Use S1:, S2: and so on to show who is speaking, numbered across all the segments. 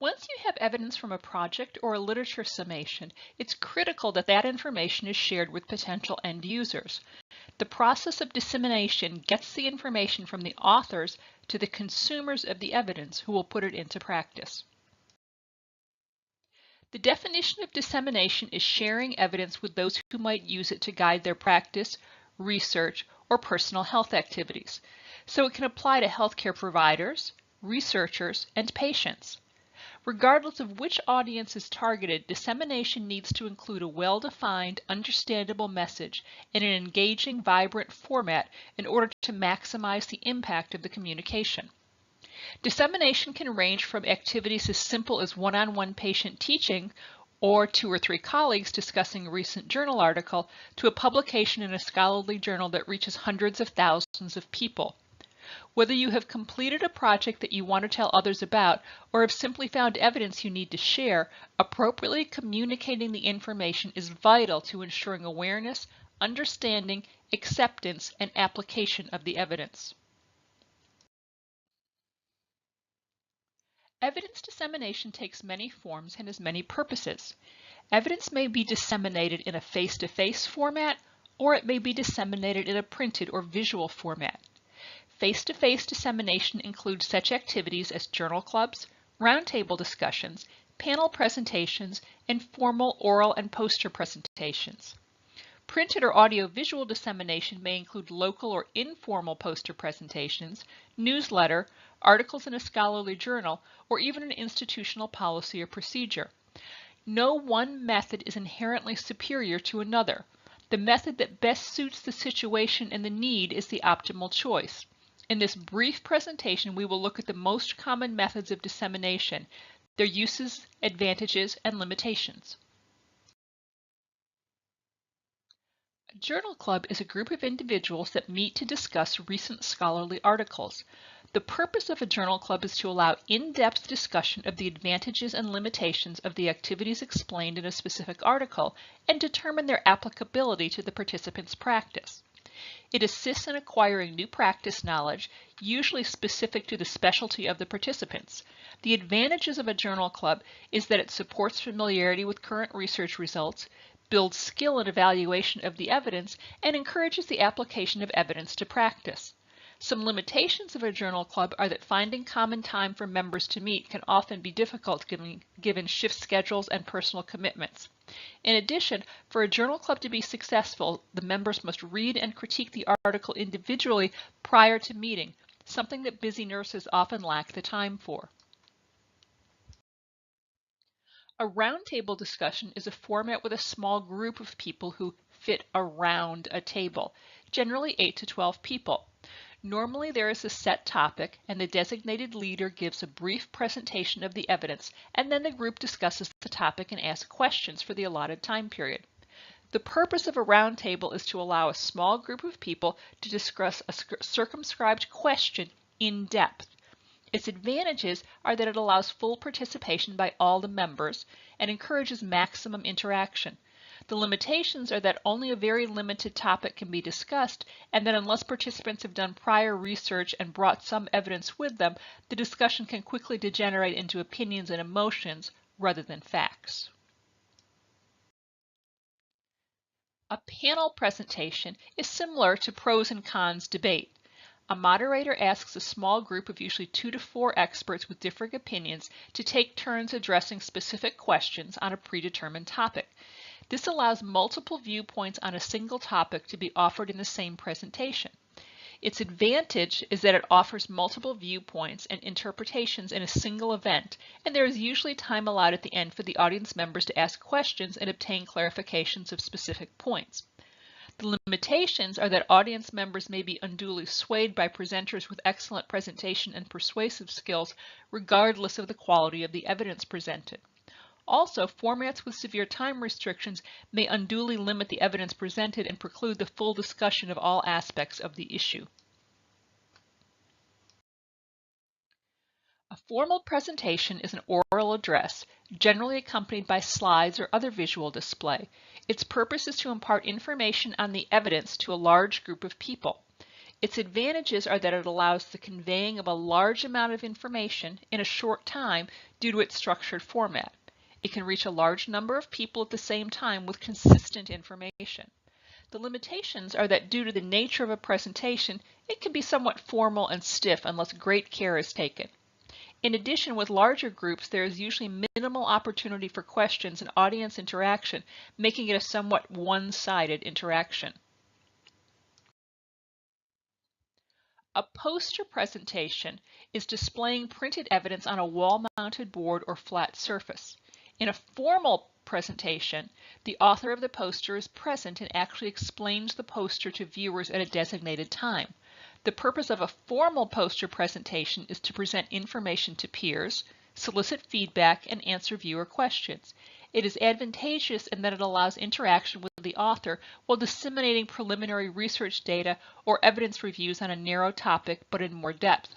S1: Once you have evidence from a project or a literature summation, it's critical that that information is shared with potential end users. The process of dissemination gets the information from the authors to the consumers of the evidence who will put it into practice. The definition of dissemination is sharing evidence with those who might use it to guide their practice, research, or personal health activities. So it can apply to healthcare providers, researchers, and patients. Regardless of which audience is targeted, dissemination needs to include a well-defined, understandable message in an engaging, vibrant format in order to maximize the impact of the communication. Dissemination can range from activities as simple as one-on-one patient teaching or 2 or 3 colleagues discussing a recent journal article to a publication in a scholarly journal that reaches hundreds of thousands of people. Whether you have completed a project that you want to tell others about or have simply found evidence you need to share, appropriately communicating the information is vital to ensuring awareness, understanding, acceptance, and application of the evidence. Evidence dissemination takes many forms and has many purposes. Evidence may be disseminated in a face-to-face format, or it may be disseminated in a printed or visual format. Face-to-face dissemination includes such activities as journal clubs, roundtable discussions, panel presentations, and formal oral and poster presentations. Printed or audio-visual dissemination may include local or informal poster presentations, newsletter, articles in a scholarly journal, or even an institutional policy or procedure. No one method is inherently superior to another. The method that best suits the situation and the need is the optimal choice. In this brief presentation, we will look at the most common methods of dissemination, their uses, advantages, and limitations. A journal club is a group of individuals that meet to discuss recent scholarly articles. The purpose of a journal club is to allow in-depth discussion of the advantages and limitations of the activities explained in a specific article and determine their applicability to the participants' practice. It assists in acquiring new practice knowledge, usually specific to the specialty of the participants. The advantages of a journal club is that it supports familiarity with current research results, builds skill in evaluation of the evidence, and encourages the application of evidence to practice. Some limitations of a journal club are that finding common time for members to meet can often be difficult given shift schedules and personal commitments. In addition, for a journal club to be successful, the members must read and critique the article individually prior to meeting, something that busy nurses often lack the time for. A roundtable discussion is a format with a small group of people who fit around a table, generally 8 to 12 people. Normally there is a set topic and the designated leader gives a brief presentation of the evidence, and then the group discusses the topic and asks questions for the allotted time period. The purpose of a roundtable is to allow a small group of people to discuss a circumscribed question in depth. Its advantages are that it allows full participation by all the members and encourages maximum interaction. The limitations are that only a very limited topic can be discussed, and that unless participants have done prior research and brought some evidence with them, the discussion can quickly degenerate into opinions and emotions rather than facts. A panel presentation is similar to pros and cons debate. A moderator asks a small group of usually 2 to 4 experts with differing opinions to take turns addressing specific questions on a predetermined topic. This allows multiple viewpoints on a single topic to be offered in the same presentation. Its advantage is that it offers multiple viewpoints and interpretations in a single event, and there is usually time allowed at the end for the audience members to ask questions and obtain clarifications of specific points. The limitations are that audience members may be unduly swayed by presenters with excellent presentation and persuasive skills, regardless of the quality of the evidence presented. Also, formats with severe time restrictions may unduly limit the evidence presented and preclude the full discussion of all aspects of the issue. A formal presentation is an oral address, generally accompanied by slides or other visual display. Its purpose is to impart information on the evidence to a large group of people. Its advantages are that it allows the conveying of a large amount of information in a short time due to its structured format. It can reach a large number of people at the same time with consistent information. The limitations are that due to the nature of a presentation, it can be somewhat formal and stiff unless great care is taken. In addition, with larger groups, there is usually minimal opportunity for questions and audience interaction, making it a somewhat one-sided interaction. A poster presentation is displaying printed evidence on a wall-mounted board or flat surface. In a formal presentation, the author of the poster is present and actually explains the poster to viewers at a designated time. The purpose of a formal poster presentation is to present information to peers, solicit feedback, and answer viewer questions. It is advantageous in that it allows interaction with the author while disseminating preliminary research data or evidence reviews on a narrow topic but in more depth.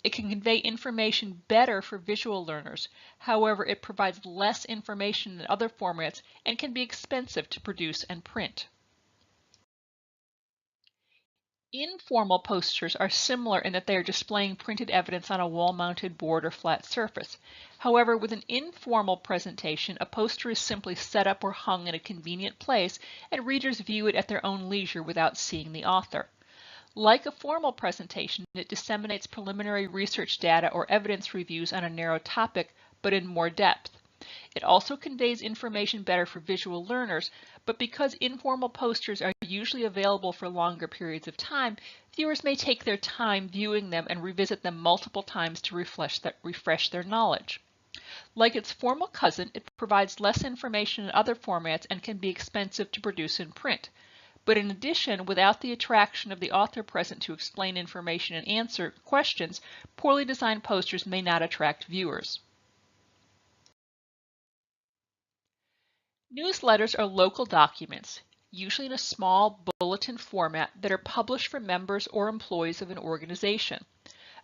S1: It can convey information better for visual learners. However, it provides less information than other formats and can be expensive to produce and print. Informal posters are similar in that they are displaying printed evidence on a wall-mounted board or flat surface. However, with an informal presentation, a poster is simply set up or hung in a convenient place, and readers view it at their own leisure without seeing the author. Like a formal presentation, it disseminates preliminary research data or evidence reviews on a narrow topic, but in more depth. It also conveys information better for visual learners, but because informal posters are usually available for longer periods of time, viewers may take their time viewing them and revisit them multiple times to refresh their knowledge. Like its formal cousin, it provides less information in other formats and can be expensive to produce in print. But in addition, without the attraction of the author present to explain information and answer questions, poorly designed posters may not attract viewers. Newsletters are local documents, usually in a small bulletin format, that are published for members or employees of an organization.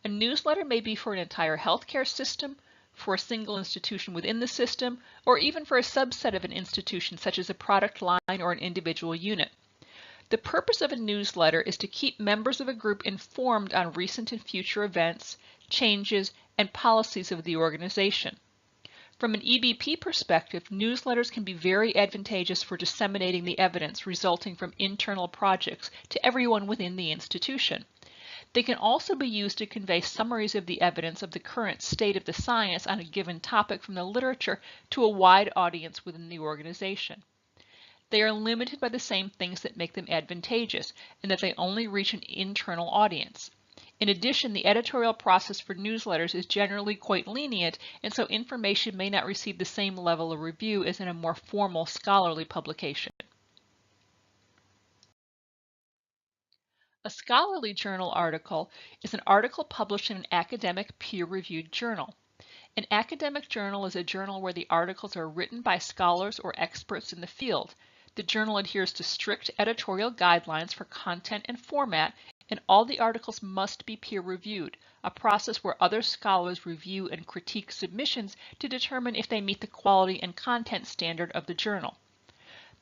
S1: A newsletter may be for an entire healthcare system, for a single institution within the system, or even for a subset of an institution such as a product line or an individual unit. The purpose of a newsletter is to keep members of a group informed on recent and future events, changes, and policies of the organization. From an EBP perspective, newsletters can be very advantageous for disseminating the evidence resulting from internal projects to everyone within the institution. They can also be used to convey summaries of the evidence of the current state of the science on a given topic from the literature to a wide audience within the organization. They are limited by the same things that make them advantageous, in that they only reach an internal audience. In addition, the editorial process for newsletters is generally quite lenient, and so information may not receive the same level of review as in a more formal scholarly publication. A scholarly journal article is an article published in an academic peer-reviewed journal. An academic journal is a journal where the articles are written by scholars or experts in the field. The journal adheres to strict editorial guidelines for content and format, and all the articles must be peer-reviewed, a process where other scholars review and critique submissions to determine if they meet the quality and content standard of the journal.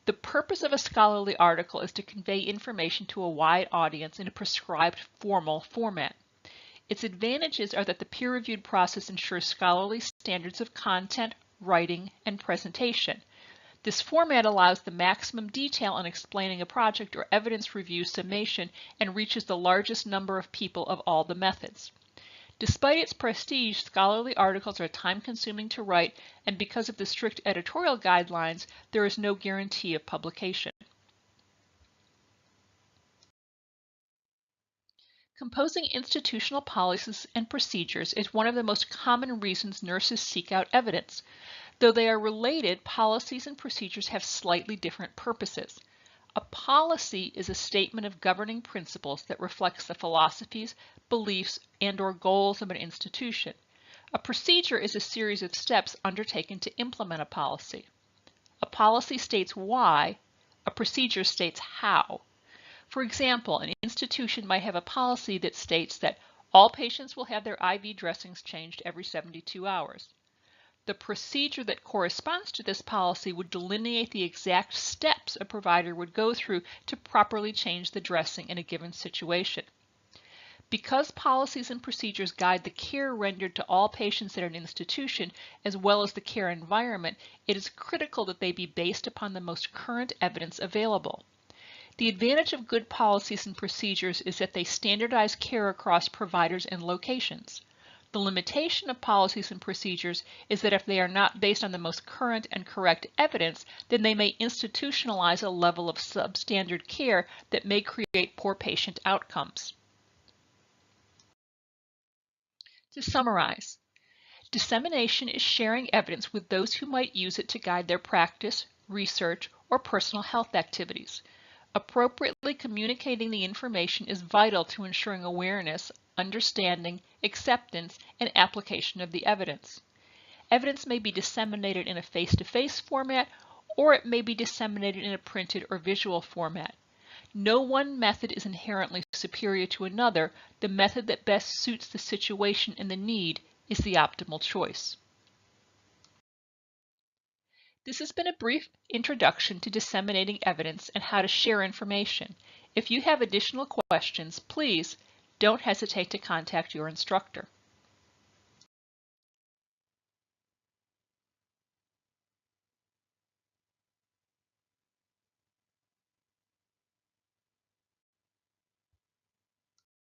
S1: The purpose of a scholarly article is to convey information to a wide audience in a prescribed formal format. Its advantages are that the peer-reviewed process ensures scholarly standards of content, writing, and presentation. This format allows the maximum detail in explaining a project or evidence review summation and reaches the largest number of people of all the methods. Despite its prestige, scholarly articles are time-consuming to write, and because of the strict editorial guidelines, there is no guarantee of publication. Composing institutional policies and procedures is one of the most common reasons nurses seek out evidence. Though they are related, policies and procedures have slightly different purposes. A policy is a statement of governing principles that reflects the philosophies, beliefs, and/or goals of an institution. A procedure is a series of steps undertaken to implement a policy. A policy states why, a procedure states how. For example, an institution might have a policy that states that all patients will have their IV dressings changed every 72 hours. The procedure that corresponds to this policy would delineate the exact steps a provider would go through to properly change the dressing in a given situation. Because policies and procedures guide the care rendered to all patients at an institution, as well as the care environment, it is critical that they be based upon the most current evidence available. The advantage of good policies and procedures is that they standardize care across providers and locations. The limitation of policies and procedures is that if they are not based on the most current and correct evidence, then they may institutionalize a level of substandard care that may create poor patient outcomes. To summarize, dissemination is sharing evidence with those who might use it to guide their practice, research, or personal health activities. Appropriately communicating the information is vital to ensuring awareness, understanding, acceptance, and application of the evidence. Evidence may be disseminated in a face-to-face format, or it may be disseminated in a printed or visual format. No one method is inherently superior to another. The method that best suits the situation and the need is the optimal choice. This has been a brief introduction to disseminating evidence and how to share information. If you have additional questions, please don't hesitate to contact your instructor.